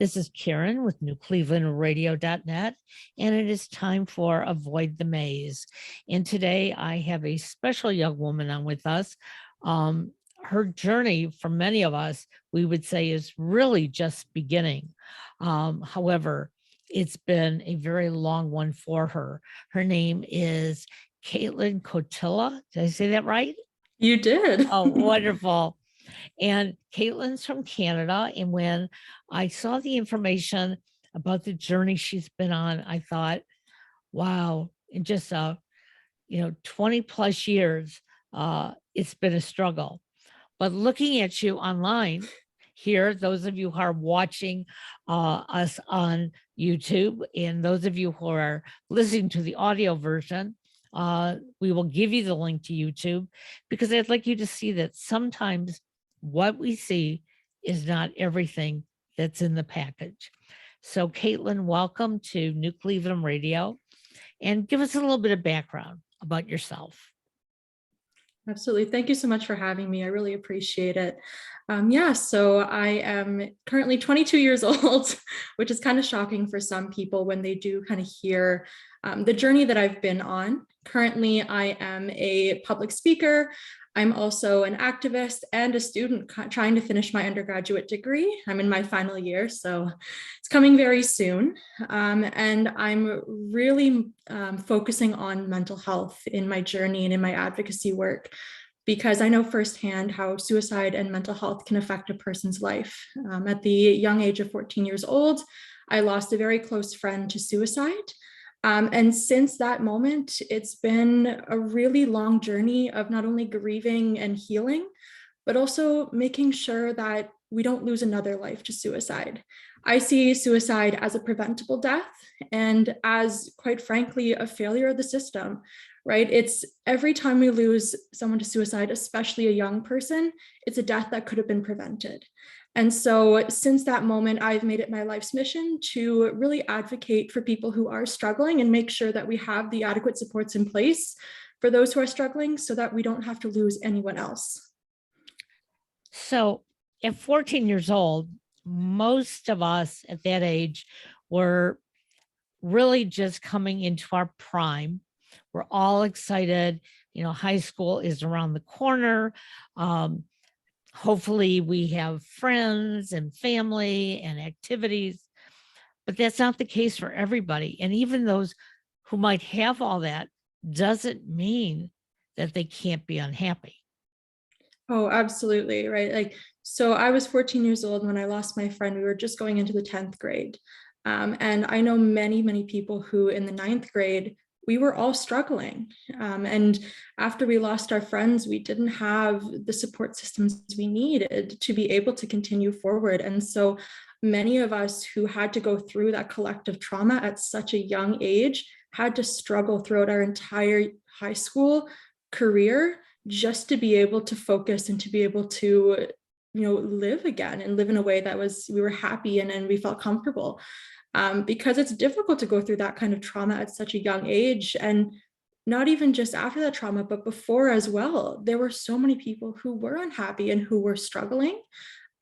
This is Karen with NewClevelandRadio.net, and it is time for Avoid the Maze. And today I have a special young woman on with us. Her journey, for many of us, we would say is really just beginning. However, it's been a very long one for her. Her name is Katlyn Kotila. Did I say that right? You did. Oh, wonderful. And Katlyn's from Canada. And when I saw the information about the journey she's been on, I thought, wow, in just 20 plus years, it's been a struggle. But looking at you online here, those of you who are watching us on YouTube, and those of you who are listening to the audio version, we will give you the link to YouTube, because I'd like you to see that sometimes what we see is not everything that's in the package. So Katlyn, welcome to New Cleveland Radio, and give us a little bit of background about yourself. Absolutely. Thank you so much for having me. I really appreciate it. So I am currently 22 years old, which is kind of shocking for some people when they do kind of hear the journey that I've been on. Currently, I am a public speaker. I'm also an activist and a student trying to finish my undergraduate degree. I'm in my final year, so it's coming very soon. And I'm really focusing on mental health in my journey and in my advocacy work, because I know firsthand how suicide and mental health can affect a person's life. At the young age of 14 years old, I lost a very close friend to suicide. And since that moment, it's been a really long journey of not only grieving and healing, but also making sure that we don't lose another life to suicide. I see suicide as a preventable death and as, quite frankly, a failure of the system, right? It's every time we lose someone to suicide, especially a young person, it's a death that could have been prevented. And so since that moment, I've made it my life's mission to really advocate for people who are struggling and make sure that we have the adequate supports in place for those who are struggling so that we don't have to lose anyone else. So at 14 years old, most of us at that age were really just coming into our prime. We're all excited. High school is around the corner. Hopefully we have friends and family and activities, but that's not the case for everybody. And even those who might have all that doesn't mean that they can't be unhappy. Oh, absolutely. Right. So I was 14 years old when I lost my friend. We were just going into the 10th grade. And I know many, many people who in the 9th grade, we were all struggling. And after we lost our friends, we didn't have the support systems we needed to be able to continue forward. And so many of us who had to go through that collective trauma at such a young age had to struggle throughout our entire high school career just to be able to focus and to be able to live again and live in a way that we were happy and we felt comfortable. Because it's difficult to go through that kind of trauma at such a young age, and not even just after that trauma, but before as well. There were so many people who were unhappy and who were struggling,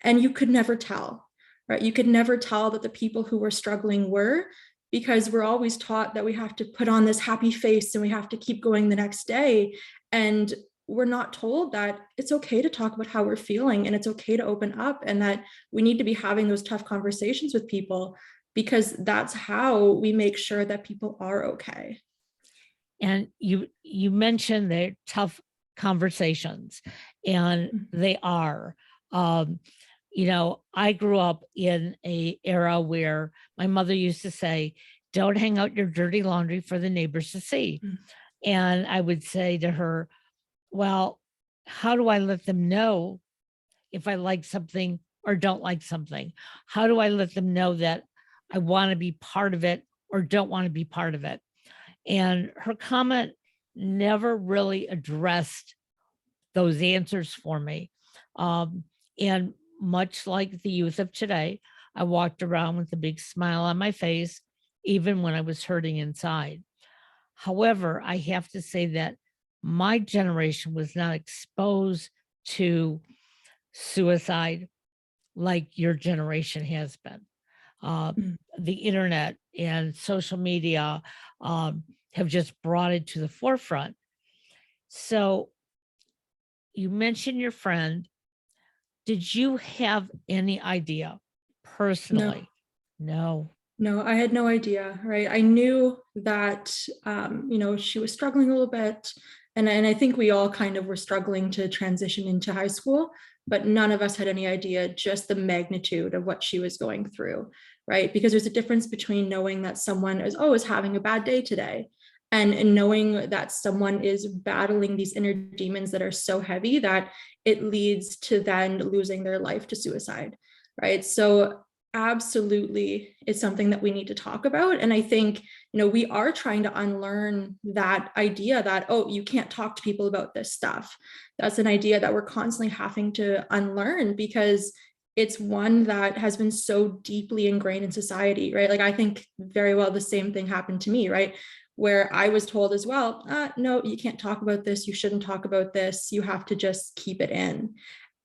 and you could never tell, right? You could never tell that the people who were struggling were, because we're always taught that we have to put on this happy face and we have to keep going the next day. And we're not told that it's okay to talk about how we're feeling and it's okay to open up, and that we need to be having those tough conversations with people, because that's how we make sure that people are okay. And you mentioned they're tough conversations, and they are. I grew up in an era where my mother used to say, "Don't hang out your dirty laundry for the neighbors to see." And I would say to her, well, how do I let them know if I like something or don't like something? How do I let them know that I want to be part of it or don't want to be part of it? And her comment never really addressed those answers for me. And much like the youth of today, I walked around with a big smile on my face, even when I was hurting inside. However, I have to say that my generation was not exposed to suicide like your generation has been. uh, Mm. the internet and social media have just brought it to the forefront. So you mentioned your friend. Did you have any idea No. personally? No. No, I had no idea, right? I knew that, she was struggling a little bit. And I think we all kind of were struggling to transition into high school, but none of us had any idea just the magnitude of what she was going through, right? Because there's a difference between knowing that someone is having a bad day today, and knowing that someone is battling these inner demons that are so heavy that it leads to then losing their life to suicide, right? So absolutely, it's something that we need to talk about. And I think, we are trying to unlearn that idea that, oh, you can't talk to people about this stuff. That's an idea that we're constantly having to unlearn, because it's one that has been so deeply ingrained in society, right? Like, I think very well the same thing happened to me, right? Where I was told as well, no, you can't talk about this. You shouldn't talk about this. You have to just keep it in.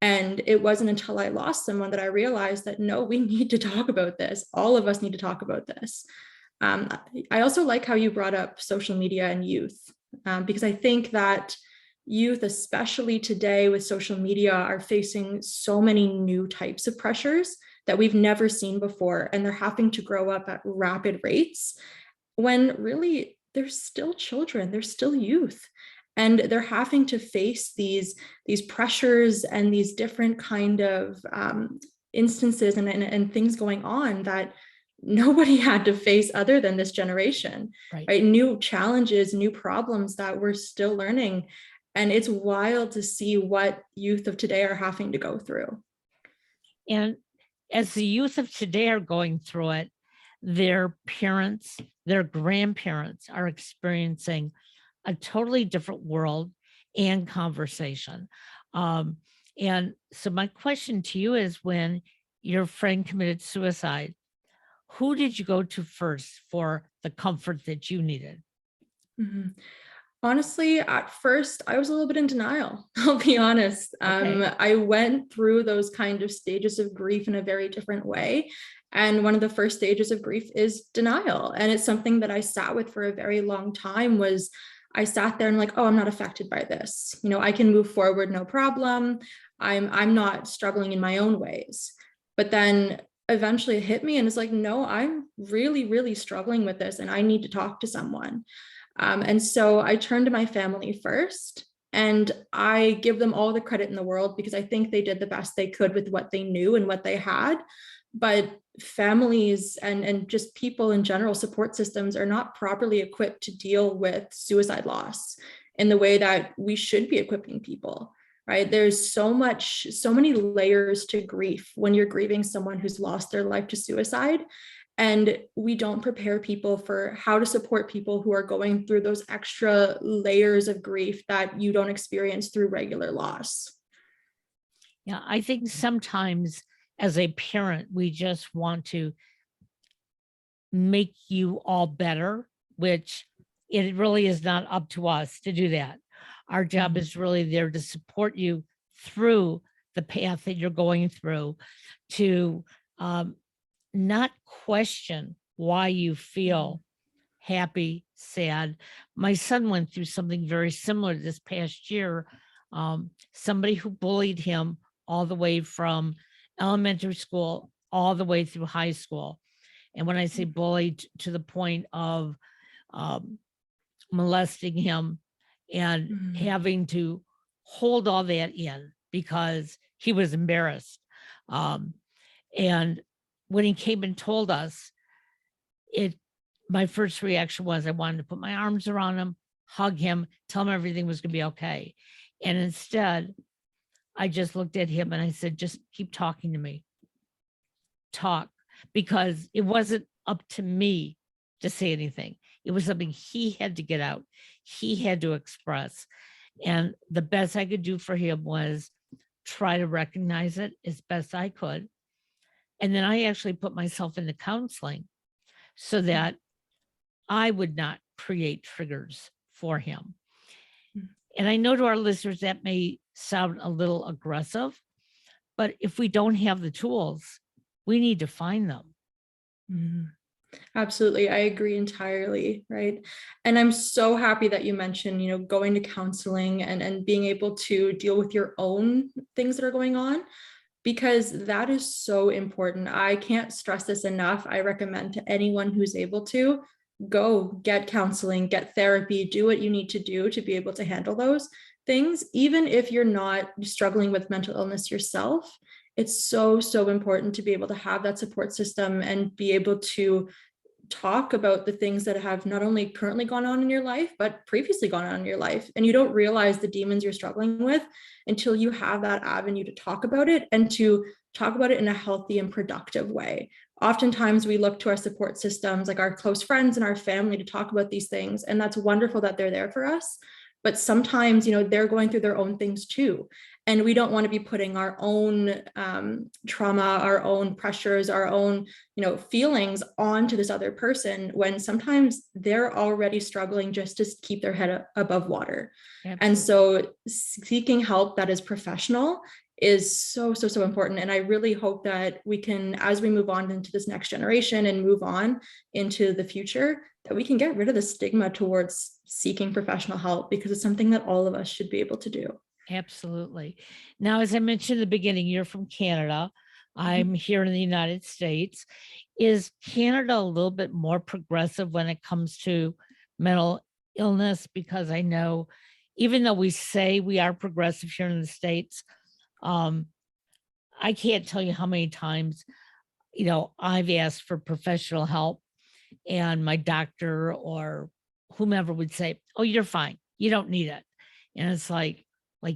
And it wasn't until I lost someone that I realized that no, we need to talk about this. All of us need to talk about this. Um, I also like how you brought up social media and youth, because I think that youth, especially today with social media, are facing so many new types of pressures that we've never seen before. And they're having to grow up at rapid rates when really they're still children, they're still youth. And they're having to face these pressures and these different kind of instances and things going on that nobody had to face other than this generation, Right. right? New challenges, new problems that we're still learning. And it's wild to see what youth of today are having to go through. And as the youth of today are going through it, their parents, their grandparents are experiencing a totally different world and conversation. Um, and so, my question to you is, when your friend committed suicide, who did you go to first for the comfort that you needed? Mhm. Honestly, at first, I was a little bit in denial. I'll be honest. Okay. I went through those kind of stages of grief in a very different way. And one of the first stages of grief is denial. And it's something that I sat with for a very long time. Was I sat there and like, oh, I'm not affected by this. I can move forward, no problem. I'm not struggling in my own ways. But then eventually it hit me and it's like, no, I'm really, really struggling with this and I need to talk to someone. And so I turned to my family first, and I give them all the credit in the world because I think they did the best they could with what they knew and what they had. But families and just people in general, support systems are not properly equipped to deal with suicide loss in the way that we should be equipping people. Right. There's so many layers to grief when you're grieving someone who's lost their life to suicide. And we don't prepare people for how to support people who are going through those extra layers of grief that you don't experience through regular loss. Yeah, I think sometimes as a parent, we just want to make you all better, which it really is not up to us to do that. Our job Mhm. is really there to support you through the path that you're going through, to um, not question why you Mhm. feel happy, sad. My son went through something very similar this past year. Somebody who bullied him all the way from elementary school all the way through high school. And when I say bullied, to the point of um, molesting him and Mhm. having to hold all that in because he was embarrassed. Um, and when he came and told us, it my first reaction was I wanted to put my arms around him, hug him, tell him everything was going to be okay. And instead, I just looked at him and I said, just keep talking to me, talk, because it wasn't up to me to say anything. It was something he had to get out, he had to express. And the best I could do for him was try to recognize it as best I could. And then I actually put myself into counseling so that I would not create triggers for him. Mhm. And I know to our listeners that may sound a little aggressive, but if we don't have the tools, we need to find them. Mhm. Absolutely. I agree entirely. Right. And I'm so happy that you mentioned, going to counseling and being able to deal with your own things that are going on, because that is so important. I can't stress this enough. I recommend to anyone who's able to go get counseling, get therapy, do what you need to do to be able to handle those things, even if you're not struggling with mental illness yourself. It's so, so important to be able to have that support system and be able to talk about the things that have not only currently gone on in your life, but previously gone on in your life. And you don't realize the demons you're struggling with until you have that avenue to talk about it, and to talk about it in a healthy and productive way. Oftentimes we look to our support systems, like our close friends and our family, to talk about these things. And that's wonderful that they're there for us. But sometimes, they're going through their own things too. And we don't want to be putting our own trauma, our own pressures, our own feelings onto this other person, when sometimes they're already struggling just to keep their head above water. And Absolutely. so seeking help that is professional is so, so, so important. And I really hope that we can, as we move on into this next generation and move on into the future, that we can get rid of the stigma towards seeking professional help, because it's something that all of us should be able to do. Absolutely. Now, as I mentioned in the beginning, you're from Canada. I'm here in the United States. Is Canada a little bit more progressive when it comes to mental illness? Because I know, even though we say we are progressive here in the States, um, I can't tell you how many times, I've asked for professional help, and my doctor or whomever would say, "Oh, you're fine. You don't need it." And it's like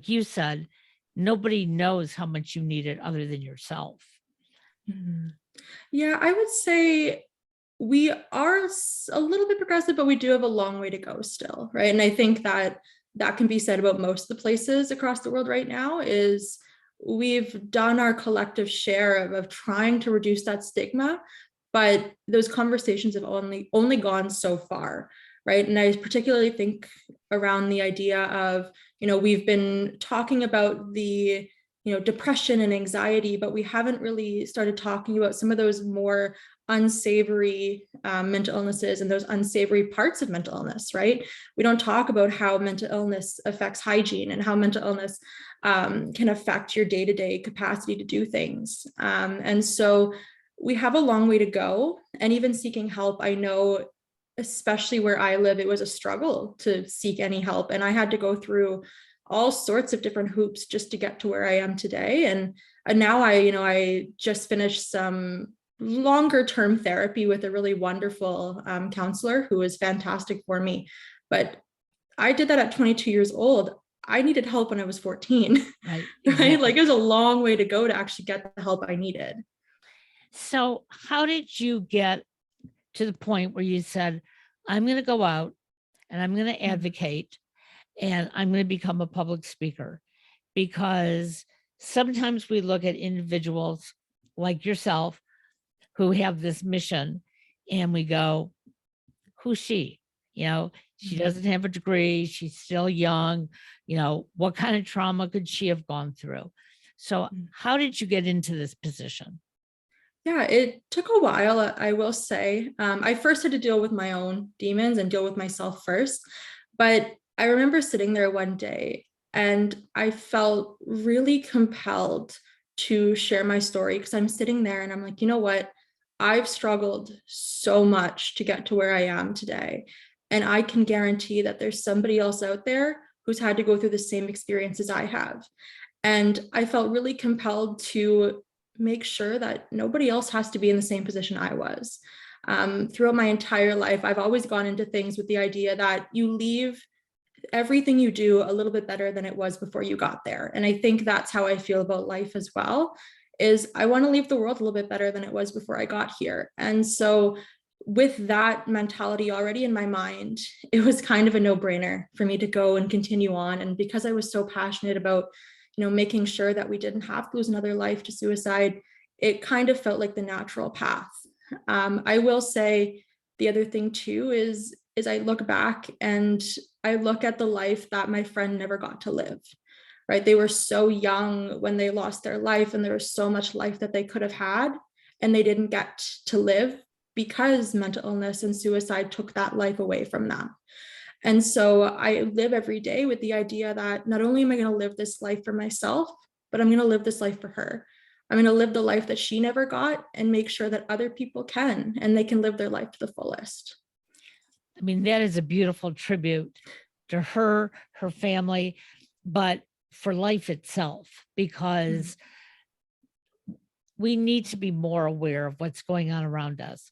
you said, nobody knows how much you need it other than yourself. Mhm. Yeah, I would say we are a little bit progressive, but we do have a long way to go still, right? And I think that that can be said about most of the places across the world right now. Is we've done our collective share of trying to reduce that stigma, but those conversations have only gone so far, right? And I particularly think around the idea of, we've been talking about the depression and anxiety, but we haven't really started talking about some of those more unsavory mental illnesses and those unsavory parts of mental illness, right? We don't talk about how mental illness affects hygiene, and how mental illness can affect your day-to-day capacity to do things. And so we have a long way to go. And even seeking help, I know, especially where I live, it was a struggle to seek any help. And I had to go through all sorts of different hoops just to get to where I am today. And now I just finished some longer term therapy with a really wonderful counselor who was fantastic for me. But I did that at 22 years old. I needed help when I was 14, Right. right? Like Exactly. it was a long way to go to actually get the help I needed. So, how did you get to the point where you said, I'm going to go out and I'm going to advocate and I'm going to become a public speaker? Because sometimes we look at individuals like yourself who have this mission and we go, who's she? She Mhm. doesn't have a degree. She's still young. What kind of trauma could she have gone through? So, how did you get into this position? Yeah, it took a while, I will say. I first had to deal with my own demons and deal with myself first. But I remember sitting there one day and I felt really compelled to share my story, because I'm sitting there and I'm like, you know what? I've struggled so much to get to where I am today. And I can guarantee that there's somebody else out there who's had to go through the same experiences I have. And I felt really compelled to make sure that nobody else has to be in the same position I was. Throughout my entire life, I've always gone into things with the idea that you leave everything you do a little bit better than it was before you got there. And I think that's how I feel about life as well, is I want to leave the world a little bit better than it was before I got here. And so with that mentality already in my mind, it was kind of a no-brainer for me to go and continue on. And because I was so passionate about, making sure that we didn't have to lose another life to suicide, it kind of felt like the natural path. I will say the other thing too is I look back and I look at the life that my friend never got to live, right? They were so young when they lost their life, and there was so much life that they could have had and they didn't get to live because mental illness and suicide took that life away from them. And so I live every day with the idea that not only am I going to live this life for myself, but I'm going to live this life for her. I'm going to live the life that she never got and make sure that other people can, and they can live their life to the fullest. I mean, that is a beautiful tribute to her, her family, but for life itself, because we need to be more aware of what's going on around us.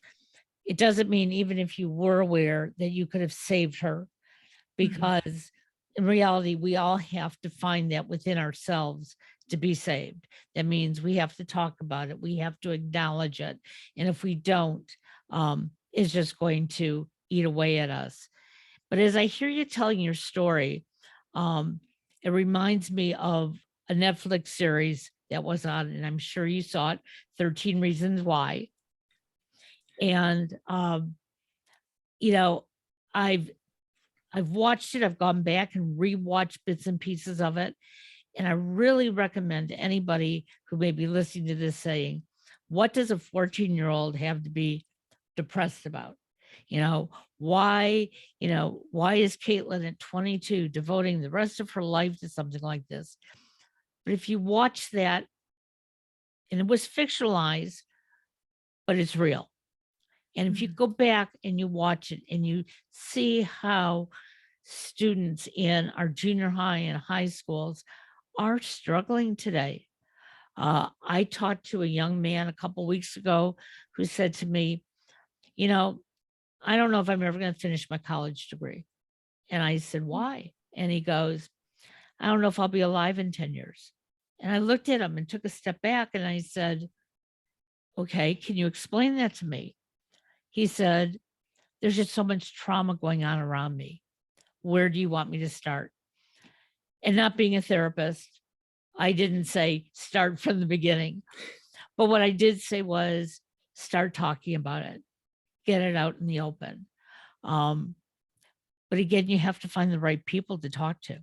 It doesn't mean even if you were aware that you could have saved her, because in reality, we all have to find that within ourselves to be saved. That means we have to talk about it. We have to acknowledge it. And if we don't, it's just going to eat away at us. But as I hear you telling your story, it reminds me of a Netflix series that was on, and I'm sure you saw it, 13 Reasons Why. And, you know, I've watched it. I've gone back and rewatched bits and pieces of it. And I really recommend to anybody who may be listening to this saying, what does a 14-year-old have to be depressed about? Why is Katlyn at 22 devoting the rest of her life to something like this? But if you watch that, and it was fictionalized, but it's real. And if you go back and you watch it and you see how students in our junior high and high schools are struggling today. I talked to a young man a couple weeks ago who said to me, I don't know if I'm ever going to finish my college degree. And I said, why? And he goes, I don't know if I'll be alive in 10 years. And I looked at him and took a step back and I said, okay, can you explain that to me? He said, there's just so much trauma going on around me. Where do you want me to start? And not being a therapist, I didn't say start from the beginning. But what I did say was start talking about it, get it out in the open. But again, you have to find the right people to talk to.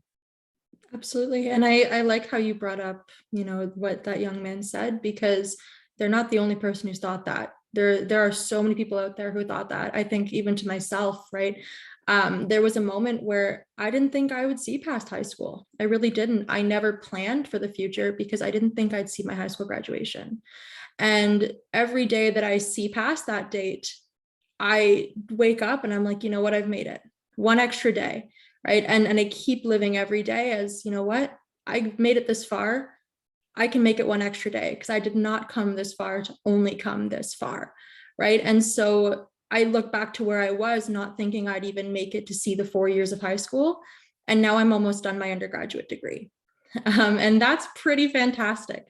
Absolutely. And I like how you brought up, what that young man said, because they're not the only person who's thought that. There are so many people out there who thought that. I think even to myself, right? There was a moment where I didn't think I would see past high school. I really didn't. I never planned for the future because I didn't think I'd see my high school graduation. And every day that I see past that date, I wake up and I'm like, you know what, I've made it one extra day, right? And I keep living every day as, you know what, I've made it this far. I can make it one extra day because I did not come this far to only come this far, right? And so I look back to where I was not thinking I'd even make it to see the 4 years of high school. And now I'm almost done my undergraduate degree. And that's pretty fantastic.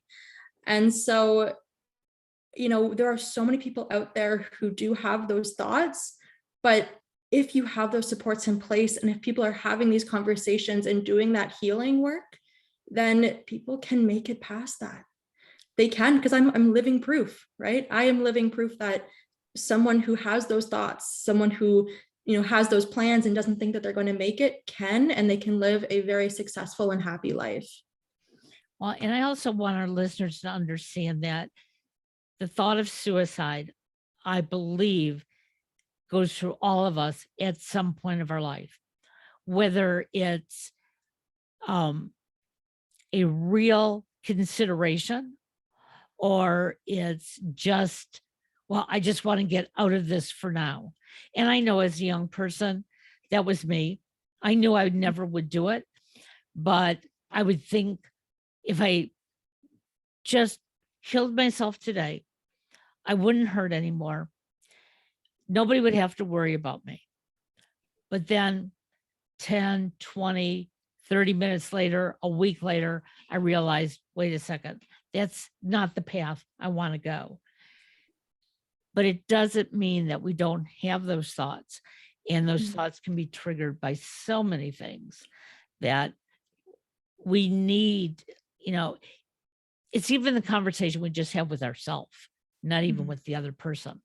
And so, there are so many people out there who do have those thoughts, but if you have those supports in place, and if people are having these conversations and doing that healing work, then people can make it past that. They can, because I'm living proof, right? I am living proof that someone who has those thoughts, someone who, has those plans and doesn't think that they're going to make it can, and they can live a very successful and happy life. Well, and I also want our listeners to understand that the thought of suicide, I believe, goes through all of us at some point of our life, whether it's a real consideration or it's just, well, I just want to get out of this for now. And I know as a young person, that was me. I knew I never would do it, but I would think if I just killed myself today, I wouldn't hurt anymore. Nobody would have to worry about me. But then 10, 20, 30 minutes later, a week later, I realized, wait a second, that's not the path I want to go. But it doesn't mean that we don't have those thoughts. And those thoughts can be triggered by so many things that we need, it's even the conversation we just have with ourselves, not even with the other person.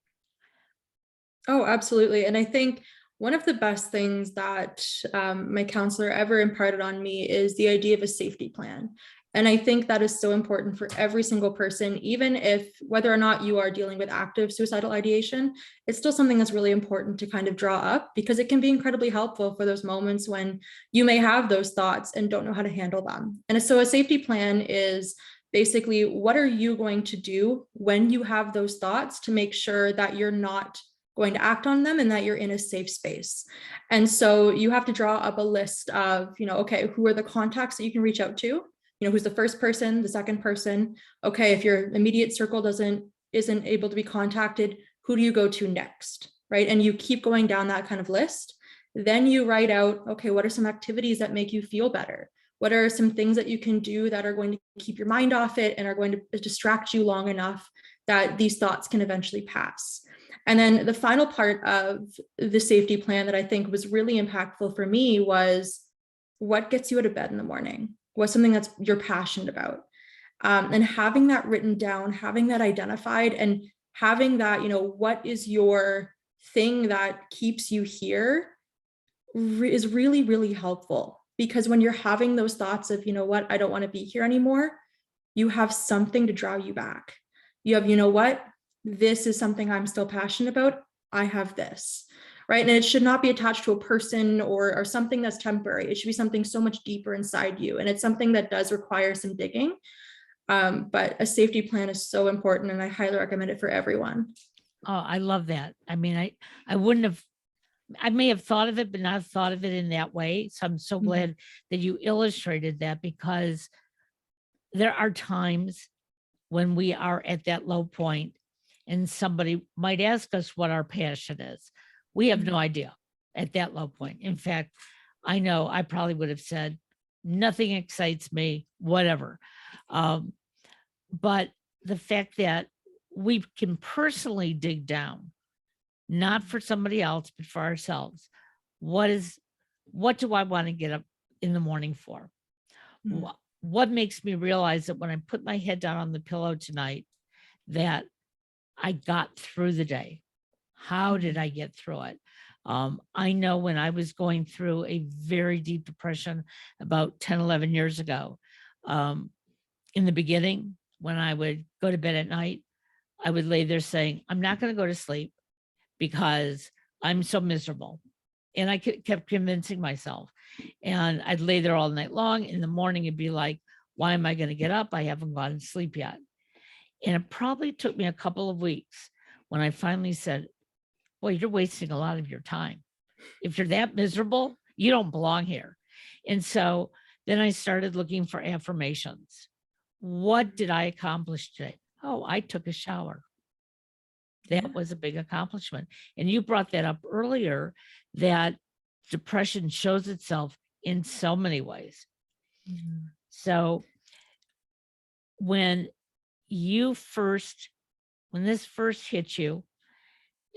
Oh, absolutely. And I think one of the best things that my counselor ever imparted on me is the idea of a safety plan. And I think that is so important for every single person, even if whether or not you are dealing with active suicidal ideation, it's still something that's really important to kind of draw up, because it can be incredibly helpful for those moments when you may have those thoughts and don't know how to handle them. And so a safety plan is basically, what are you going to do when you have those thoughts to make sure that you're not going to act on them and that you're in a safe space. And so you have to draw up a list of, okay, who are the contacts that you can reach out to? Who's the first person, the second person? Okay, if your immediate circle isn't able to be contacted, who do you go to next, right? And you keep going down that kind of list. Then you write out, okay, what are some activities that make you feel better? What are some things that you can do that are going to keep your mind off it and are going to distract you long enough that these thoughts can eventually pass? And then the final part of the safety plan that I think was really impactful for me was, what gets you out of bed in the morning? What's something that's you're passionate about? And having that written down, having that identified, and having that, what is your thing that keeps you here is really, really helpful. Because when you're having those thoughts of, what, I don't want to be here anymore, you have something to draw you back. You have, what, this is something I'm still passionate about. I have this. Right. And it should not be attached to a person or something that's temporary. It should be something so much deeper inside you. And it's something that does require some digging. But a safety plan is so important, and I highly recommend it for everyone. Oh, I love that. I mean, I wouldn't have, I may have thought of it, but not thought of it in that way. So I'm so glad that you illustrated that, because there are times when we are at that low point and somebody might ask us what our passion is. We have no idea at that low point. In fact, I know I probably would have said, nothing excites me, whatever. But the fact that we can personally dig down, not for somebody else, but for ourselves. What do I want to get up in the morning for? What makes me realize that when I put my head down on the pillow tonight, that I got through the day? How did I get through it? I know when I was going through a very deep depression about 10, 11 years ago, in the beginning, when I would go to bed at night, I would lay there saying, I'm not going to go to sleep because I'm so miserable. And I kept convincing myself. And I'd lay there all night long. In the morning, it'd be like, why am I going to get up? I haven't gone to sleep yet. And it probably took me a couple of weeks when I finally said, well, you're wasting a lot of your time. If you're that miserable, you don't belong here. And so then I started looking for affirmations. What did I accomplish today? Oh, I took a shower. That was a big accomplishment. And you brought that up earlier, that depression shows itself in so many ways. So when this first hit you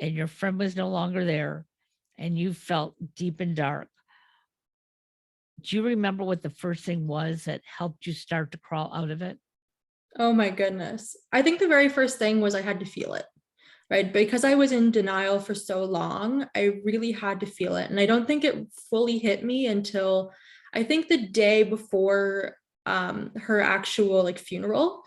and your friend was no longer there and you felt deep and dark, do you remember what the first thing was that helped you start to crawl out of it? Oh my goodness. I think the very first thing was I had to feel it, right? Because I was in denial for so long, I really had to feel it. And I don't think it fully hit me until I think the day before her actual funeral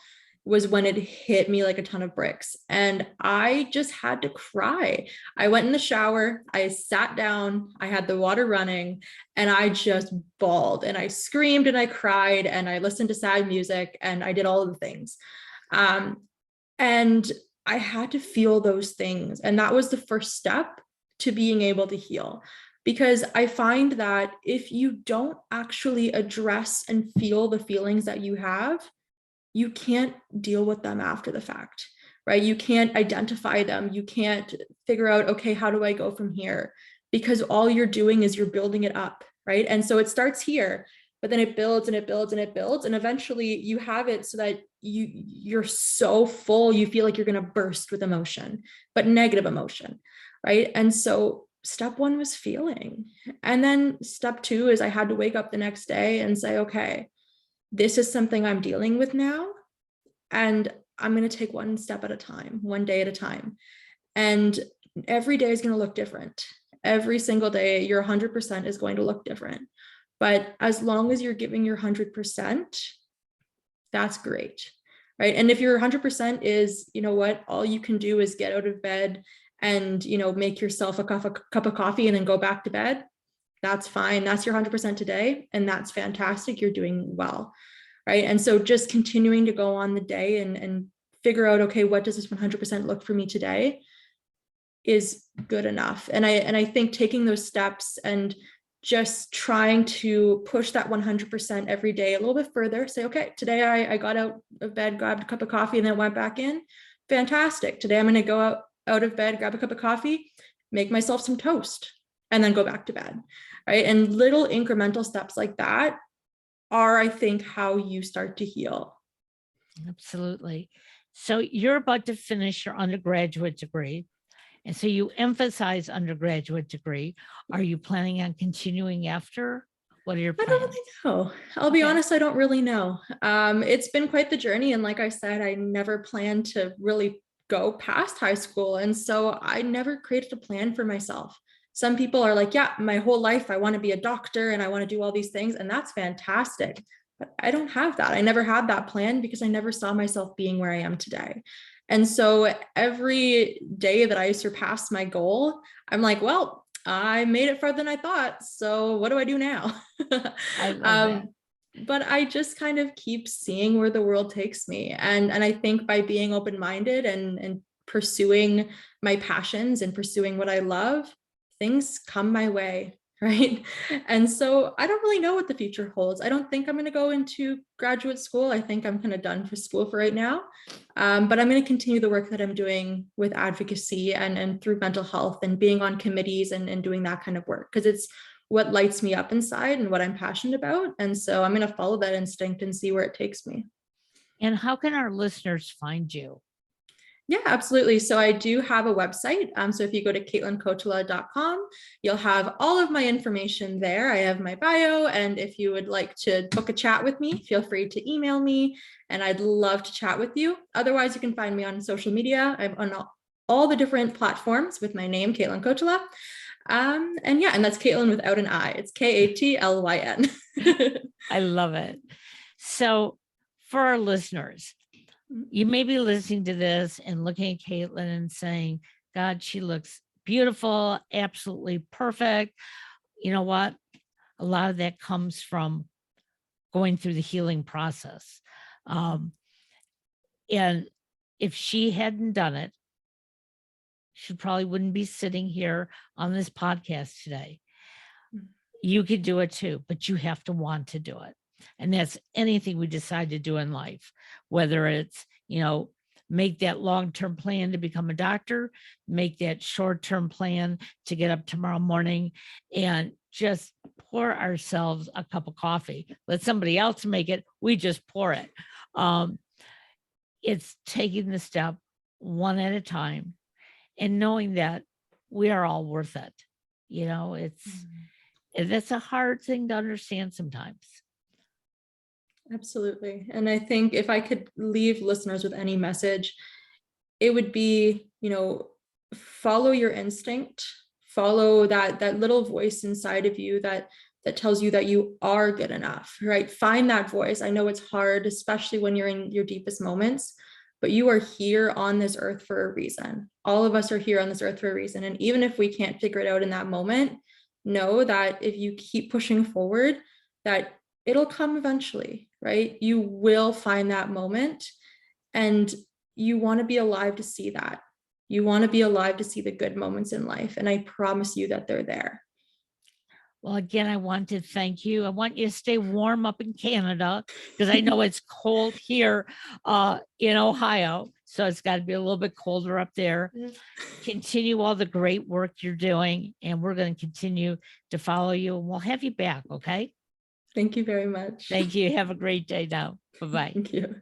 was when it hit me like a ton of bricks. And I just had to cry. I went in the shower, I sat down, I had the water running, and I just bawled and I screamed and I cried and I listened to sad music and I did all of the things. And I had to feel those things. And that was the first step to being able to heal. Because I find that if you don't actually address and feel the feelings that you have, you can't deal with them after the fact, right? You can't identify them. You can't figure out, okay, how do I go from here? Because all you're doing is you're building it up, right? And so it starts here, but then it builds and it builds and it builds. And eventually you have it so that you're so full, you feel like you're going to burst with emotion, but negative emotion, right? And so step one was feeling. And then step two is I had to wake up the next day and say, okay, this is something I'm dealing with now, and I'm going to take one step at a time, one day at a time. And every day is going to look different. Every single day, your 100% is going to look different. But as long as you're giving your 100%, that's great. Right. And if your 100% is, you know what, all you can do is get out of bed and, you know, make yourself a cup of coffee and then go back to bed, that's fine. That's your 100% today. And that's fantastic. You're doing well. Right. And so just continuing to go on the day and figure out, okay, what does this 100% look for me today is good enough. And I think taking those steps and just trying to push that 100% every day a little bit further, say, okay, today I got out of bed, grabbed a cup of coffee, and then went back in. Fantastic. Today I'm going to go out of bed, grab a cup of coffee, make myself some toast, and then go back to bed. Right. And little incremental steps like that are, I think, how you start to heal. Absolutely. So you're about to finish your undergraduate degree. And so you emphasize undergraduate degree. Are you planning on continuing after? What are your plans? I don't really know. I'll be honest, I don't really know. It's been quite the journey. And like I said, I never planned to really go past high school. And so I never created a plan for myself. Some people are like, yeah, my whole life, I want to be a doctor and I want to do all these things. And that's fantastic. But I don't have that. I never had that plan because I never saw myself being where I am today. And so every day that I surpass my goal, I'm like, well, I made it farther than I thought. So what do I do now? I love that. But I just kind of keep seeing where the world takes me. And I think by being open-minded and pursuing my passions and pursuing what I love, things come my way. Right. And so I don't really know what the future holds. I don't think I'm going to go into graduate school. I think I'm kind of done for school for right now. But I'm going to continue the work that I'm doing with advocacy and through mental health and being on committees and doing that kind of work, because it's what lights me up inside and what I'm passionate about. And so I'm going to follow that instinct and see where it takes me. And how can our listeners find you? Yeah, absolutely. So I do have a website. So if you go to katlynkotila.com, you'll have all of my information there. I have my bio. And if you would like to book a chat with me, feel free to email me and I'd love to chat with you. Otherwise, you can find me on social media. I'm on all the different platforms with my name, Katlyn Kotila. And that's Katlyn without an I. It's Katlyn. I love it. So for our listeners, you may be listening to this and looking at Katlyn and saying, God, she looks beautiful, absolutely perfect. You know what? A lot of that comes from going through the healing process. And if she hadn't done it, she probably wouldn't be sitting here on this podcast today. You could do it too, but you have to want to do it. And that's anything we decide to do in life, whether it's, make that long-term plan to become a doctor, make that short-term plan to get up tomorrow morning and just pour ourselves a cup of coffee. Let somebody else make it. We just pour it. It's taking the step one at a time and knowing that we are all worth it. That's a hard thing to understand sometimes. Absolutely. And I think if I could leave listeners with any message, it would be, follow your instinct, follow that little voice inside of you that tells you that you are good enough, right? Find that voice. I know it's hard, especially when you're in your deepest moments, but you are here on this earth for a reason. All of us are here on this earth for a reason. And even if we can't figure it out in that moment, know that if you keep pushing forward, that it'll come eventually, right? You will find that moment and you want to be alive to see that. You want to be alive to see the good moments in life. And I promise you that they're there. Well, again, I want to thank you. I want you to stay warm up in Canada because I know it's cold here in Ohio. So it's got to be a little bit colder up there. Continue all the great work you're doing. And we're going to continue to follow you. And we'll have you back, okay? Thank you very much. Thank you. Have a great day now. Bye-bye. Thank you.